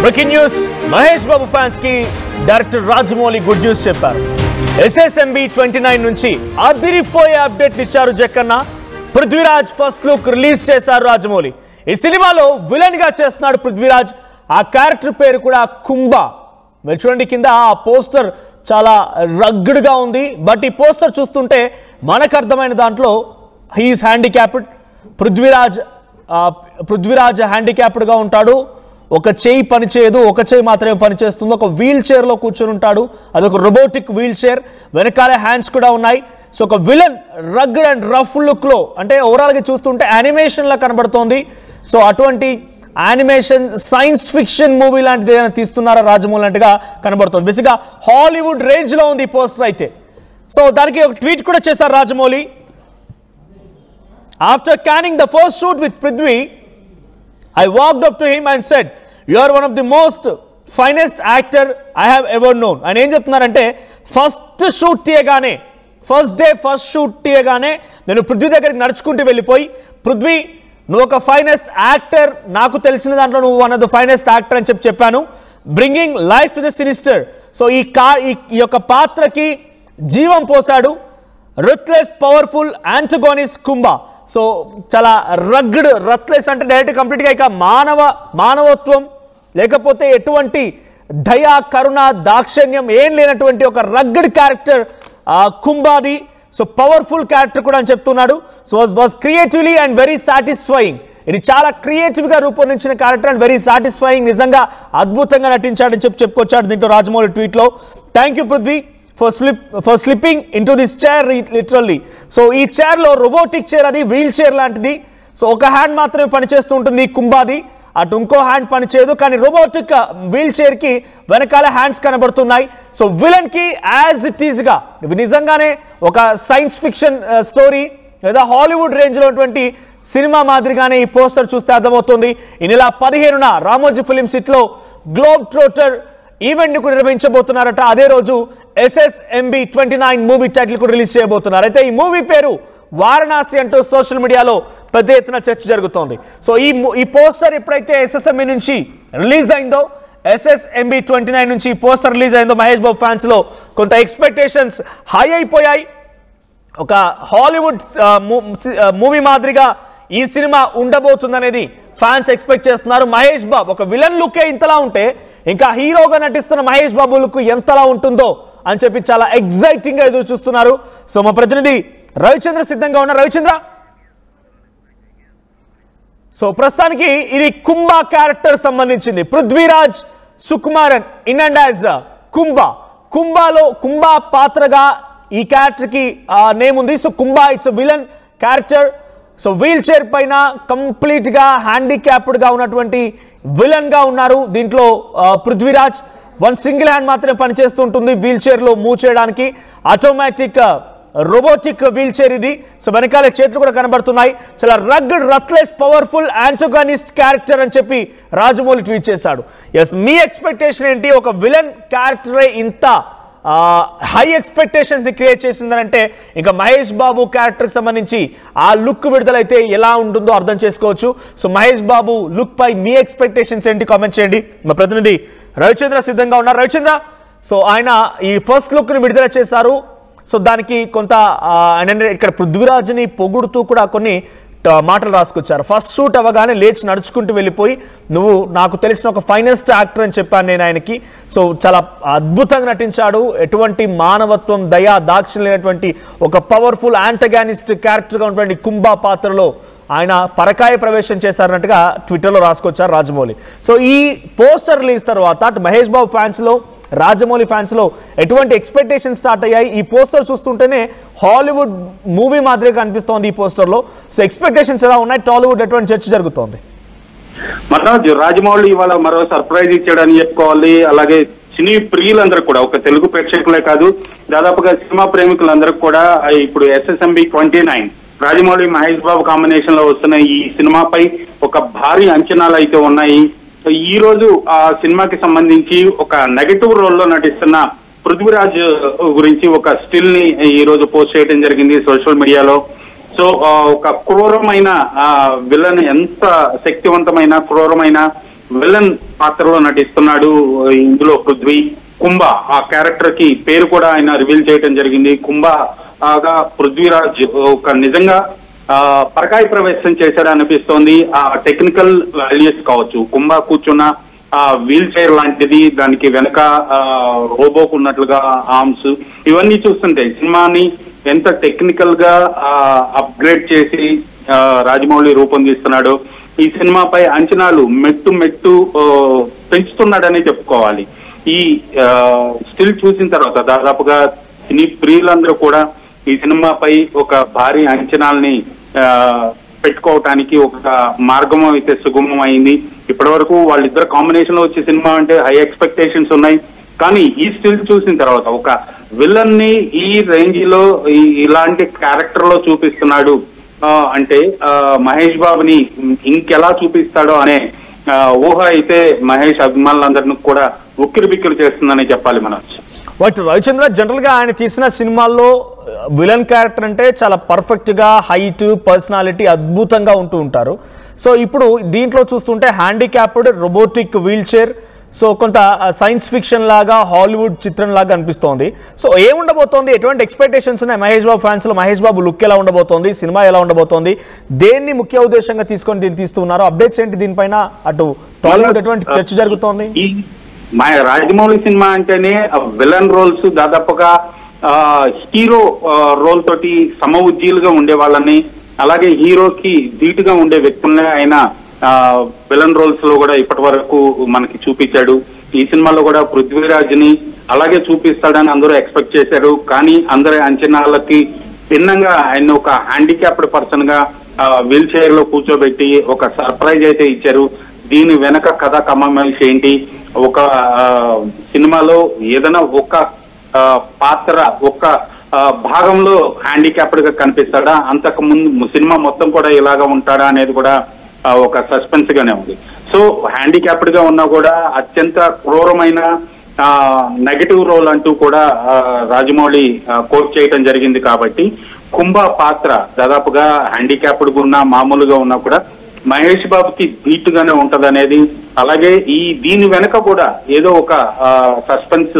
Breaking news Mahesh Babu fans కి director Rajamouli good news చెప్పారు. SSMB 29 నుంచి అదిరిపోయే అప్డేట్ ఇచ్చారు Jakkanna. Prithviraj first look release చేశారు రాజమౌళి. ఈ సినిమాలో విలన్ గా చేస్తున్నాడు పృథ్వీరాజ్. ఆ క్యారెక్టర్ పేరు కూడా కుంభా. మీరు చూడండి కింద ఆ పోస్టర్ చాలా రగ్డ్ గా ఉంది. బట్ ఈ పోస్టర్ చూస్తుంటే మనకు అర్థమైన దాంట్లో హీఈస్ హ్యాండిక్యాప్డ్. పృథ్వీరాజ్ హ్యాండిక్యాప్డ్ గా ఉంటాడు. ఒక చేయి పనిచేయదు, ఒక చేయి మాత్రమే పనిచేస్తుంది. ఒక వీల్ చైర్లో కూర్చొని ఉంటాడు. అదొక రోబోటిక్ వీల్ చైర్. వెనకాలే హ్యాండ్స్ కూడా ఉన్నాయి. సో ఒక విలన్ రగ్డ్ అండ్ రఫ్ లుక్లో, అంటే ఓవరాల్గా చూస్తుంటే యానిమేషన్లా కనబడుతోంది. సో అటువంటి యానిమేషన్ సైన్స్ ఫిక్షన్ మూవీ లాంటిది ఏదైనా తీస్తున్నారా రాజమౌళి లాంటిగా కనబడుతుంది. బేసిక్గా హాలీవుడ్ రేంజ్లో ఉంది ఈ పోస్టర్ అయితే. సో దానికి ఒక ట్వీట్ కూడా చేశారు Rajamouli. After canning the first shoot with Prithvi, I walked up to him and said, "You are one of the most finest actor I have ever known." And ఏం చెప్తున్నారంటే ఫస్ట్ షూట్ తీయగానే, first day first shoot తీయగానే నేను పృథ్వీ దగ్గరికి నడుచుకుంటూ వెళ్ళిపోయి, పృథ్వీ నువ్వు ఒక ఫైనెస్ట్ యాక్టర్, నాకు తెలిసిన దాంట్లో నువ్వు one of the finest actor అని చెప్పాను. Bringing life to the sinister. So ఈ యొక్క పాత్రకి జీవం పోసాడు. రుత్లెస్ పవర్ఫుల్ యాంటగోనిస్ట్ కుంభా. సో చాలా రగ్డ్, రత్లెస్ అంటే డైరెక్ట్ కంప్లీట్గా ఇక మానవత్వం లేకపోతే ఎటువంటి దయా కరుణ దాక్షిణ్యం ఏం లేనటువంటి ఒక రగ్డ్ క్యారెక్టర్ కుంభాది. సో పవర్ఫుల్ క్యారెక్టర్ కూడా అని చెప్తున్నాడు. So was creatively and very satisfying. ఇది చాలా క్రియేటివ్గా రూపొందించిన క్యారెక్టర్ అండ్ వెరీ సాటిస్ఫైయింగ్. నిజంగా అద్భుతంగా నటించాడని చెప్పుకొచ్చాడు దీంట్లో రాజమౌళి ట్వీట్లో. Thank you Prithvi for slipping into this chair literally. So ఈ చైర్లో రోబోటిక్ చైర్, అది వీల్ చైర్ లాంటిది. సో ఒక హ్యాండ్ మాత్రమే పనిచేస్తూ ఉంటుంది కుంభాది, అటు ఇంకో హ్యాండ్ పనిచేయదు. కానీ రోబోటిక్ వీల్ చైర్కి వెనకాల హ్యాండ్స్ కనబడుతున్నాయి. సో విలన్కి యాజ్ ఇట్ ఈజ్గా నిజంగానే ఒక సైన్స్ ఫిక్షన్ స్టోరీ లేదా హాలీవుడ్ రేంజ్లో ఉన్నటువంటి సినిమా మాదిరిగానే ఈ పోస్టర్ చూస్తే అర్థమవుతుంది. ఈ నెల 15న రామోజీ ఫిలిం సిటీలో గ్లోబ్ ట్రోటర్ ఈవెంట్ ని కూడా నిర్వహించబోతున్నారట. అదే రోజు SSMB 29 మూవీ టైటిల్ కూడా రిలీజ్ చేయబోతున్నారు. అయితే ఈ మూవీ పేరు వారణాసి అంటూ సోషల్ మీడియాలో పెద్ద ఎత్తున చర్చ జరుగుతోంది. సో ఈ పోస్టర్ ఎప్పుడైతే SSMB నుంచి రిలీజ్ అయిందో, SSMB 29 నుంచి ఈ పోస్టర్ రిలీజ్ అయిందో, మహేష్ బాబు ఫ్యాన్స్ లో కొంత ఎక్స్పెక్టేషన్స్ హై అయిపోయాయి. ఒక హాలీవుడ్ మూవీ మాదిరిగా ఈ సినిమా ఉండబోతుందనేది ఫ్యాన్స్ ఎక్స్పెక్ట్ చేస్తున్నారు. మహేష్ బాబు ఒక విలన్ లుక్కే ఇంతలా ఉంటే ఇంకా హీరోగా నటిస్తున్న మహేష్ బాబు లుక్ ఎంతలా ఉంటుందో అని చెప్పి చాలా ఎగ్జైటింగ్ గా ఎదురు చూస్తున్నారు. సో మా ప్రతినిధి రవిచంద్ర సిద్ధంగా ఉన్నారు. రవిచంద్ర, సో ప్రస్తుతానికి ఇది కుంభా క్యారెక్టర్ సంబంధించింది. Prithviraj Sukumaran in and as Kumbha పాత్రగా ఈ క్యారెక్టర్ కి నేమ్ ఉంది. So Kumbha it's villain character. So wheelchair పైన కంప్లీట్ గా హ్యాండిక్యాప్డ్ గా ఉన్నటువంటి విలన్ గా ఉన్నారు. దీంట్లో పృథ్వీరాజ్ వన్ సింగిల్ హ్యాండ్ మాత్రమే పనిచేస్తూ ఉంటుంది వీల్ చైర్ లో మూవ్ చేయడానికి. ఆటోమేటిక్ రోబోటిక్ వీల్ చైర్ ఇది. సో వెనకాల చేతులు కూడా కనబడుతున్నాయి. చాలా రగ్డ్, రత్లెస్, పవర్ఫుల్ యాంటగోనిస్ట్ క్యారెక్టర్ అని చెప్పి రాజమౌళి ట్వీట్ చేశాడు. ఎస్, మీ ఎక్స్పెక్టేషన్ ఏంటి? ఒక విలన్ క్యారెక్టరే ఇంత హై ఎక్స్పెక్టేషన్స్ ని క్రియేట్ చేసిందంటే ఇంకా మహేష్ బాబు క్యారెక్టర్ సంబంధించి ఆ లుక్ విడుదలైతే ఎలా ఉంటుందో అర్థం చేసుకోవచ్చు. సో మహేష్ బాబు లుక్ పై మీ ఎక్స్పెక్టేషన్స్ ఏంటి? కామెంట్ చేయండి. మా ప్రతినిధి రవిచంద్ర సిద్ధంగా ఉన్నారు. రవిచంద్ర, సో ఆయన ఈ ఫస్ట్ లుక్ ని విడుదల చేశారు. సో దానికి కొంత ఇక్కడ పృథ్వీరాజ్ని పొగుడుతూ కూడా కొన్ని మాటలు రాసుకొచ్చారు. ఫస్ట్ షూట్ అవ్వగానే లేచి నడుచుకుంటూ వెళ్ళిపోయి, నువ్వు నాకు తెలిసిన ఒక ఫైనెస్ట్ యాక్టర్ అని చెప్పాను నేను ఆయనకి. సో చాలా అద్భుతంగా నటించాడు. ఎటువంటి మానవత్వం, దయా దాక్షిణ్యం లేనటువంటి ఒక పవర్ఫుల్ యాంటగానిస్ట్ క్యారెక్టర్గా ఉన్నటువంటి కుంభా పాత్రలో ఆయన పరకాయ ప్రవేశం చేశారన్నట్టుగా ట్విట్టర్లో రాసుకొచ్చారు రాజమౌళి. సో ఈ పోస్టర్ రిలీజ్ తర్వాత అటు మహేష్ బాబు ఫ్యాన్స్లో, రాజమౌళి ఫ్యాన్స్లో ఎటువంటి ఎక్స్పెక్టేషన్ స్టార్ట్ అయ్యాయి? ఈ పోస్టర్ చూస్తుంటేనే హాలీవుడ్ మూవీ మాదిరిగా కనిపిస్తోంది ఈ పోస్టర్లో. సో ఎక్స్పెక్టేషన్స్ ఎలా ఉన్నాయి? టాలీవుడ్ ఎటువంటి చర్చ జరుగుతోంది? మనోజ్, రాజమౌళి ఇవాళ మరో సర్ప్రైజ్ ఇచ్చాడని చెప్పుకోవాలి. అలాగే సినీ ప్రియులందరూ కూడా, ఒక తెలుగు ప్రేక్షకులే కాదు, దాదాపుగా సినిమా ప్రేమికులందరూ కూడా ఇప్పుడు SSMB 29 రాజమౌళి మహేష్ బాబు కాంబినేషన్ లో వస్తున్న ఈ సినిమాపై ఒక భారీ అంచనాలు అయితే ఉన్నాయి. ఈ రోజు ఆ సినిమాకి సంబంధించి ఒక నెగటివ్ రోల్లో నటిస్తున్న పృథ్వీరాజ్ గురించి ఒక స్టిల్ ని ఈ రోజు పోస్ట్ చేయడం జరిగింది సోషల్ మీడియాలో. సో ఒక క్రూరమైన విలన్, ఎంత శక్తివంతమైన క్రూరమైన విలన్ పాత్రలో నటిస్తున్నాడు ఇందులో పృథ్వీ. కుంభ ఆ క్యారెక్టర్ కి పేరు కూడా ఆయన రివీల్ చేయడం జరిగింది. కుంభగా పృథ్వీరాజ్ ఒక నిజంగా పరకాయ ప్రవేశం చేశాడు అనిపిస్తోంది. ఆ టెక్నికల్ వాల్యూస్ కావచ్చు, కుంభ కూర్చున్న వీల్ చైర్ లాంటిది, దానికి వెనక రోబోకు ఉన్నట్లుగా ఆర్మ్స్, ఇవన్నీ చూస్తుంటే సినిమాని ఎంత టెక్నికల్ గా అప్గ్రేడ్ చేసి రాజమౌళి రూపొందిస్తున్నాడో, ఈ సినిమాపై అంచనాలు మెట్టు పెంచుతున్నాడని చెప్పుకోవాలి. ఈ స్టిల్ చూసిన తర్వాత దాదాపుగా సినీ ప్రియులందరూ కూడా ఈ సినిమాపై ఒక భారీ అంచనాల్ని పెట్టుకోవటానికి ఒక మార్గం అయితే సుగమం అయింది. ఇప్పటి వరకు వాళ్ళిద్దరు కాంబినేషన్ లో వచ్చే సినిమా అంటే హై ఎక్స్పెక్టేషన్స్ ఉన్నాయి. కానీ ఈ స్టిల్ చూసిన తర్వాత ఒక విలన్ ని ఈ రేంజ్ లో ఇలాంటి క్యారెక్టర్ లో చూపిస్తున్నాడు అంటే మహేష్ బాబుని ఇంకెలా చూపిస్తాడో అనే ఊహ అయితే మహేష్ అభిమానులందరినీ కూడా ఉక్కిరి బిక్కిరి చేస్తుందని చెప్పాలి మనం. బట్ రవిచంద్ర, జనరల్ గా ఆయన తీసిన సినిమాల్లో విలన్ క్యారెక్టర్ అంటే చాలా పర్ఫెక్ట్ గా హైట్, పర్సనాలిటీ అద్భుతంగా ఉంటూ ఉంటారు. సో ఇప్పుడు దీంట్లో చూస్తుంటే handicapped, robotic wheelchair, so కొంత సైన్స్ ఫిక్షన్ లాగా హాలీవుడ్ చిత్రం లాగా అనిపిస్తోంది. సో ఏముండబోతోంది, ఎటువంటి ఎక్స్పెక్టేషన్స్ ఉన్నాయి మహేష్ బాబు ఫ్యాన్స్ లో? మహేష్ బాబు లుక్ ఎలా ఉండబోతోంది, సినిమా ఎలా ఉండబోతోంది, దేన్ని ముఖ్య ఉద్దేశంగా తీసుకొని దీన్ని తీస్తున్నారు? అప్డేట్స్ ఏంటి దీనిపైన? అటు టాలీవుడ్ ఎటువంటి చర్చ జరుగుతోంది? రాజమౌళి సినిమా అంటేనే విలన్ రోల్స్ దాదాపుగా హీరో రోల్ తోటి సమ ఉజ్జీలుగా ఉండే వాళ్ళని, అలాగే హీరోకి ధీటుగా ఉండే వ్యక్తులనే ఆయన విలన్ రోల్స్ లో కూడా ఇప్పటి వరకు మనకి చూపించాడు. ఈ సినిమాలో కూడా పృథ్వీరాజ్ ని అలాగే చూపిస్తాడని అందరూ ఎక్స్పెక్ట్ చేశారు. కానీ అందరి అంచనాలకి భిన్నంగా ఆయన ఒక హ్యాండిక్యాప్డ్ పర్సన్ గా వీల్ చైర్ లో కూర్చోబెట్టి ఒక సర్ప్రైజ్ అయితే ఇచ్చారు. దీని వెనక కథ కమర్షియల్స్ ఏంటి, ఒక సినిమాలో ఏదైనా ఒక పాత్ర ఒక భాగంలో హ్యాండిక్యాప్డ్ గా కనిపిస్తాడా, అంతకు ముందు సినిమా మొత్తం కూడా ఇలాగా ఉంటాడా అనేది కూడా ఒక సస్పెన్స్ గానే ఉంది. సో హ్యాండిక్యాప్డ్ గా ఉన్నా కూడా అత్యంత క్రూరమైన నెగటివ్ రోల్ అంటూ కూడా రాజమౌళి కోట్ చేయడం జరిగింది. కాబట్టి కుంభ పాత్ర దాదాపుగా హ్యాండిక్యాప్డ్ ఉన్నా మామూలుగా ఉన్నా కూడా మహేష్ బాబుకి ధీటుగానే ఉంటది అనేది, అలాగే దీని వెనక కూడా ఏదో ఒక సస్పెన్స్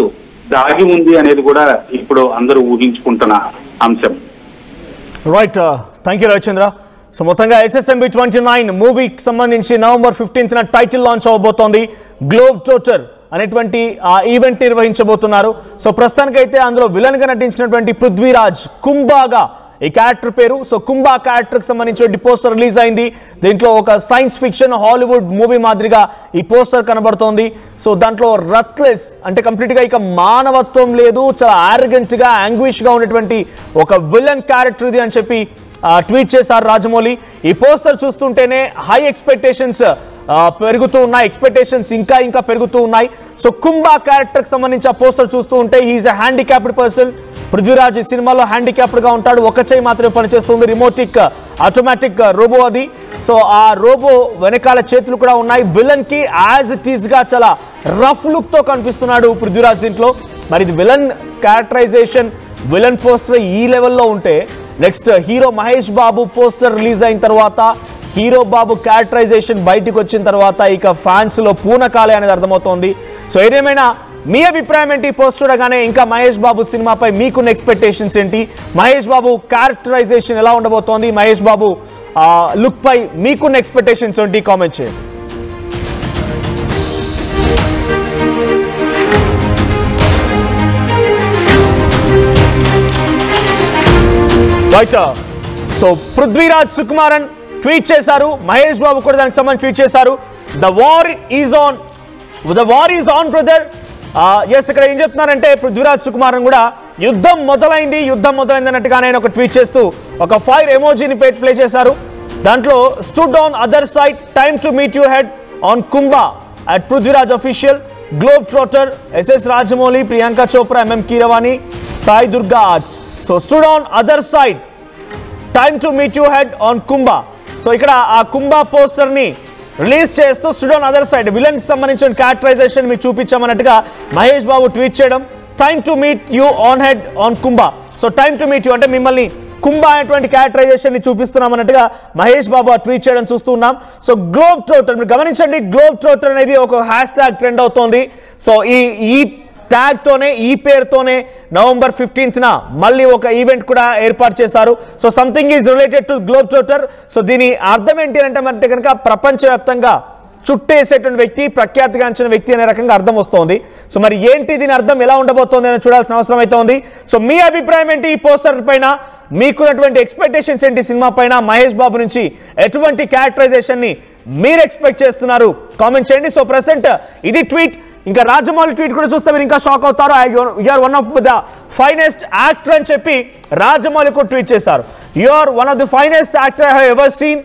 దాగి ఉంది అనేది కూడా ఇప్పుడు అందరూ ఊహించుకుంటున్న అంశం. Right, thank you Ravichandra. So మొత్తంగా SSMB 29 మూవీకి సంబంధించి November 15th టైటిల్ లాంచ్ అవబోతోంది. గ్లోబ్ ట్రోటర్ అనేటువంటి ఆ ఈవెంట్ నిర్వహించబోతున్నారు. సో ప్రస్తుతానికైతే అందులో విలన్ గా నటించినటువంటి పృథ్వీరాజ్ కుంభాగా ఈ క్యారెక్టర్ పేరు. సో కుంభా క్యారెక్టర్ కి సంబంధించిన పోస్టర్ రిలీజ్ అయింది. దీంట్లో ఒక సైన్స్ ఫిక్షన్ హాలీవుడ్ మూవీ మాదిరిగా ఈ పోస్టర్ కనబడుతోంది. సో దాంట్లో రత్లెస్ అంటే కంప్లీట్ గా ఇక మానవత్వం లేదు, చాలా ఆర్రగెంట్ గా యాంగ్విష్ గా ఉన్నటువంటి ఒక విలన్ క్యారెక్టర్ ఇది అని చెప్పి ట్వీట్ చేశారు రాజమౌళి. ఈ పోస్టర్ చూస్తుంటేనే హై ఎక్స్పెక్టేషన్స్ పెరుగుతూ ఉన్నాయి, ఎక్స్పెక్టేషన్స్ ఇంకా పెరుగుతూ ఉన్నాయి. సో కుంభా క్యారెక్టర్ కి సంబంధించి ఆ పోస్టర్ చూస్తూ ఉంటే హీఈస్ ఎ హ్యాండిక్యాప్డ్ పర్సన్. పృథ్వీరాజ్ ఈ సినిమాలో హ్యాండిక్యాప్డ్ గా ఉంటాడు, ఒక చేయి మాత్రమే పనిచేస్తుంది, రిమోటిక్ ఆటోమేటిక్ రోబో అది. సో ఆ రోబో వెనకాల చేతులు కూడా ఉన్నాయి. విలన్ కి యాజ్ ఇట్ ఈస్ గా చాలా రఫ్ లుక్ తో కనిపిస్తున్నాడు పృథ్వీరాజ్ దీంట్లో. మరి ఇది విలన్ క్యారెక్టరైజేషన్, విలన్ పోస్టర్ ఈ లెవెల్లో ఉంటే next hero Mahesh Babu poster release అయిన తర్వాత, హీరో బాబు క్యారెక్టరైజేషన్ బయటకు వచ్చిన తర్వాత ఇక ఫ్యాన్స్ లో పూనకాలే అనేది అర్థమవుతోంది. సో ఏదేమైనా మీ అభిప్రాయం ఏంటి పోస్ట్ చూడగానే? ఇంకా మహేష్ బాబు సినిమాపై మీకున్న ఎక్స్పెక్టేషన్స్ ఏంటి? మహేష్ బాబు క్యారెక్టరైజేషన్ ఎలా ఉండబోతోంది? మహేష్ బాబు లుక్ పై మీకున్న ఎక్స్పెక్టేషన్స్ ఏంటి? కామెంట్ చేయండి. Right, so Prithviraj Sukumaran tweet చేశారు, మహేష్ బాబు కూడా దానికి సంబంధించి ట్వీట్ చేశారు. The war is on brother. Yes, ఇక్కడ ఏం చెప్తున్నారంటే పృథ్వీరాజ్ సుకుమారన్ కూడా యుద్ధం మొదలైంది అన్నట్టుగానే ఆయన ఒక ట్వీట్ చేస్తూ ఒక ఫైర్ ఎమోజీని ప్లే చేశారు. దాంట్లో stood on other side, time to meet you head on Kumbha at Prithviraj official, globe trotter, SS Rajamouli, Priyanka Chopra, MM Keeravani, Sai Durga arts. So stood on other side, time to meet you head on Kumbha. So ఇక్కడ ఆ Kumbha poster ని release చేస్తూ stood on other side villain కి సంబంధించిన characterisation మీకు చూపించామన్నట్టుగా Mahesh Babu tweet చేయడం. Time to meet you on head on Kumbha. So time to meet you అంటే మిమ్మల్ని కుంభ అనేటువంటి క్యారెక్టరైజేషన్ ని చూపిస్తున్నాం అన్నట్టుగా మహేష్ బాబు ఆ ట్వీట్ చేయడం చూస్తున్నాం. సో గ్లోబ్ ట్రోటర్, మీరు గమనించండి, గ్లోబ్ ట్రోటర్ అనేది ఒక హ్యాష్ ట్యాగ్ ట్రెండ్ అవుతోంది. సో ఈ ట్యాగ్ తోనే, ఈ పేరుతోనే November 15th మళ్ళీ ఒక ఈవెంట్ కూడా ఏర్పాటు చేశారు. So something is related to globe trotter. So దీని అర్థం ఏంటి అంటే కనుక ప్రపంచవ్యాప్తంగా చుట్టేసేటువంటి వ్యక్తి, ప్రఖ్యాతిగాంచిన వ్యక్తి అనే రకంగా అర్థం వస్తోంది. సో మరి ఏంటి దీని అర్థం, ఎలా ఉండబోతోంది అని చూడాల్సిన అవసరం అయితే ఉంది. సో మీ అభిప్రాయం ఏంటి ఈ పోస్టర్ పైన, మీకున్నటువంటి ఎక్స్పెక్టేషన్స్ ఏంటి సినిమా పైన, మహేష్ బాబు నుంచి ఎటువంటి క్యారెక్టరైజేషన్ ని మీరు ఎక్స్పెక్ట్ చేస్తున్నారు కామెంట్ చేయండి. సో ప్రెసెంట్ ఇది ట్వీట్. ఇంకా రాజమౌళి ట్వీట్ కూడా చూస్తే మీరు ఇంకా షాక్ అవుతారు. You are one of the finest actor అని చెప్పి రాజమౌళి కూడా ట్వీట్ చేశారు. You are one of the finest actor I have ever seen.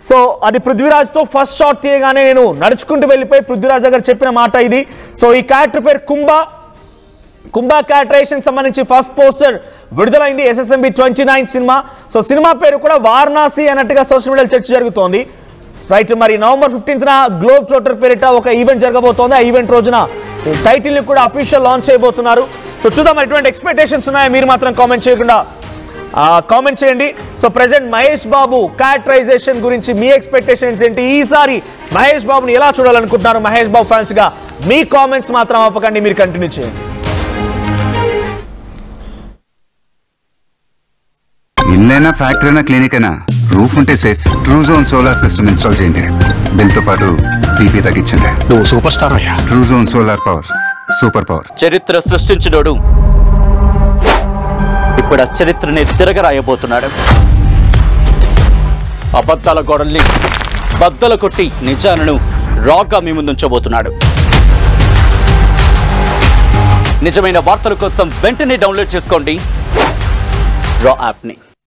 So అది పృథ్వీరాజ్తో ఫస్ట్ షాట్ తీయగానే నేను నడుచుకుంటూ వెళ్ళిపోయి పృథ్వీరాజ్ గారు చెప్పిన మాట ఇది. సో ఈ క్యారెక్టర్ పేరు కుంభ క్యారెక్టరైజేషన్ సంబంధించి ఫస్ట్ పోస్టర్ విడుదలైంది SSMB 29 సినిమా. సో సినిమా పేరు కూడా వారణాసి అన్నట్టుగా సోషల్ మీడియాలో చర్చ జరుగుతోంది. రైట్, మరి November 15th గ్లోబ్ ట్రోటర్ పేరిట ఒక ఈవెంట్ జరగబోతోంది. ఆ ఈవెంట్ రోజున టైటిల్ కూడా అఫీషియల్ లాంచ్ చేయబోతున్నారు. సో చూద్దాం ఎటువంటి ఎక్స్పెక్టేషన్స్ ఉన్నాయో మీరు మాత్రం కామెంట్ చేయకుండా కామెంట్ చేయండి. So present Mahesh Babu characterisation గురించి మీ ఎక్స్పెక్టేషన్స్ ఏంటి, ఈసారి మహేష్ బాబుని ఎలా చూడాలనుకుంటున్నారు మహేష్ బాబు ఫ్యాన్స్ గా, మీ కామెంట్స్ మాత్రం ఆపకండి, మీరు కంటిన్యూ చేయండి. ఇల్లైనా ఫ్యాక్టరీ అయినా క్లినిక్ అయినా రూఫ్ ఉంటే safe. Truzon solar system install చేయండి. బిల్ తో పాటు పీపీ తగ్గించండి. నువ్వు సూపర్ స్టార్ అయ్యా. Truzon solar power, super power. చరిత్ర సృష్టించినోడు ఇప్పుడు ఆ చరిత్రని తిరగరాయబోతున్నాడు. అబద్ధాల గోడల్ని బద్దలు కొట్టి నిజాలను రాగా మీ ముందుంచబోతున్నాడు. నిజమైన వార్తల కోసం వెంటనే డౌన్లోడ్ చేసుకోండి రా యాప్ని.